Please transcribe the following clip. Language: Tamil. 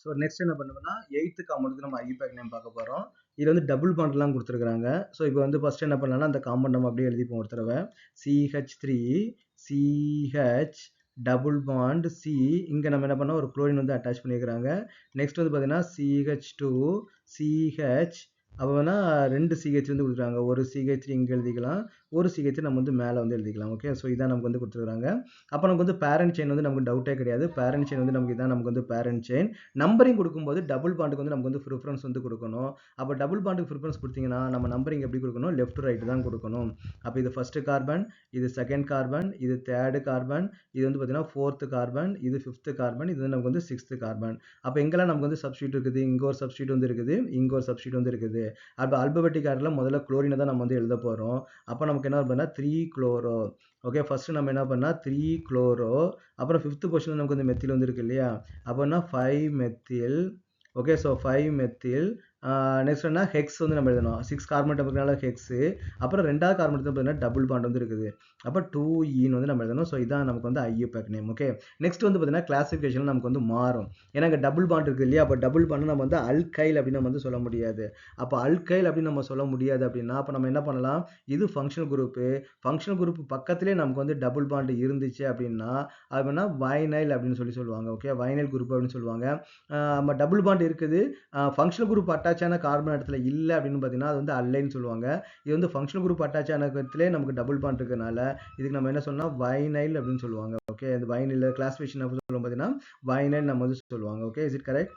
ஸோ நெக்ஸ்ட் என்ன பண்ணுவோம்னா 8th காம்பவுண்டுக்கு நம்ம ஐயூபேக் நேம் பார்க்க போகிறோம். இது வந்து டபுள் பாண்ட்லாம் கொடுத்துருக்காங்க. ஸோ இப்போ வந்து ஃபர்ஸ்ட் என்ன பண்ணலாம்னா அந்த காம்பவுண்ட் நம்ம அப்படியே எழுதிப்போம் ஒரு தடவை. CH3 CH double bond C. இங்கே நம்ம என்ன பண்ணோம், ஒரு குளோரின் வந்து அட்டாச் பண்ணியிருக்கிறாங்க. நெக்ஸ்ட் வந்து பார்த்தீங்கன்னா CH2 CH. அப்போ வேணால் 2 CH வந்து கொடுத்துருக்காங்க. ஒரு CH3 இங்கே எழுதிக்கலாம், ஒரு CH நம்ம வந்து மேலே வந்து எழுதிக்கலாம். ஓகே, ஸோ இதான் நமக்கு வந்து கொடுத்துருக்காங்க. அப்போ நமக்கு வந்து பேரண்ட் செயின் வந்து நமக்கு டவுட்டே கிடையாது. பேரண்ட் செயின் வந்து நமக்கு இதான் நமக்கு வந்து பேரண்ட் செயின். நம்பரிங் கொடுக்கும்போது டபுள் பாண்டுக்கு வந்து நமக்கு வந்து ப்ரிஃபரன்ஸ் வந்து கொடுக்கணும். அப்போ டபுள் பாண்டுக்கு ப்ரிஃபரன்ஸ் கொடுத்தீங்கன்னா நம்ம நம்பரிங் எப்படி கொடுக்கணும், லெஃப்ட் ரைட் தான் கொடுக்கணும். அப்போ இது ஃபர்ஸ்ட் கார்பன், இது செகண்ட் கார்பன், இது தேர்டு கார்பன், இது வந்து பார்த்தீங்கன்னா ஃபோர்த்து கார்பன், இது ஃபிஃப்த் கார்பன், இது நமக்கு வந்து சிக்ஸ்த் கார்பன். அப்போ எங்கெல்லாம் நமக்கு வந்து சப்ஸ்டியூட் இருக்குது, இங்கே ஒரு சப்ஸ்டியூட் வந்து இருக்குது, இங்கே ஒரு சப்ஸ்டியூட் வந்து இருக்குது. அப்போ ஆல்பபெட்டிக் ஆர்டரில் முதல்ல குளோரினை தான் நம்ம வந்து எழுத போகிறோம். அப்போ நமக்கு என்ன பண்ணால் 3 குளோரோ. ஓகே, ஃபர்ஸ்ட் நம்ம என்ன பண்ணால் 3 குளோரோ. அப்புறம் ஃபிஃப்த் பொசிஷன் நமக்கு வந்து மெத்தில் வந்து இருக்கு இல்லையா, அப்போனா 5 methyl. Okay, so 5 methyl. Next என்ன, ஹெக்ஸ் வந்து நம்ம எழுதணும். 6 கார்பன் டபுள்னால ஹெக்ஸு. அப்புறம் ரெண்டாவது கார்பன் பார்த்தீங்கன்னா டபுள் பாண்ட் வந்து இருக்குது. அப்போ 2ஈன்னு வந்து நம்ம எழுதணும். ஸோ இதான் நமக்கு வந்து ஐயூபேக் நேம். ஓகே, நெக்ஸ்ட் வந்து பார்த்தீங்கன்னா கிளாசிஃபிகேஷன் நமக்கு வந்து மாறும். ஏன்னா இங்கே டபுள் பாண்ட் இருக்குது இல்லையா, அப்போ டபுள் பாண்ட் நம்ம வந்து அல்கைல் அப்படின்னு நம்ம வந்து சொல்ல முடியாது. அப்போ அல்கைல் அப்படின்னு நம்ம சொல்ல முடியாது அப்படின்னா அப்போ நம்ம என்ன பண்ணலாம், இது ஃபங்க்ஷனல் குரூப்பு. ஃபங்க்ஷனல் குரூப் பக்கத்துலேயே நமக்கு வந்து டபுள் பாண்ட் இருந்துச்சு அப்படின்னா அப்படின்னா வைனைல் அப்படின்னு சொல்லுவாங்க. ஓகே, வைனைல் குரூப் அப்படின்னு சொல்லுவாங்க. நம்ம டபுள் பாண்ட் இருக்குது, ஃபங்க்ஷனல் குரூப் அட்டாச்சான கார்பன் இடத்துல இல்லை அப்படின்னு பார்த்தீங்கன்னா அது வந்து அல்லைன்னு சொல்லுவாங்க. இது வந்து ஃபங்க்ஷனல் குரூப் அட்டாச்சான இடத்துல நமக்கு டபுள் பாண்ட் இருக்கிறதுனால இதுக்கு நம்ம என்ன சொல்லலாம், வைனைல் அப்படின்னு சொல்லுவாங்க. ஓகே, இந்த வைனைல் கிளாசிஃபிகேஷன் அப்படின்னு சொல்லுவோம் பார்த்தீங்கன்னா வைனைல் நம்ம வந்து சொல்லுவாங்க. Okay, is it correct?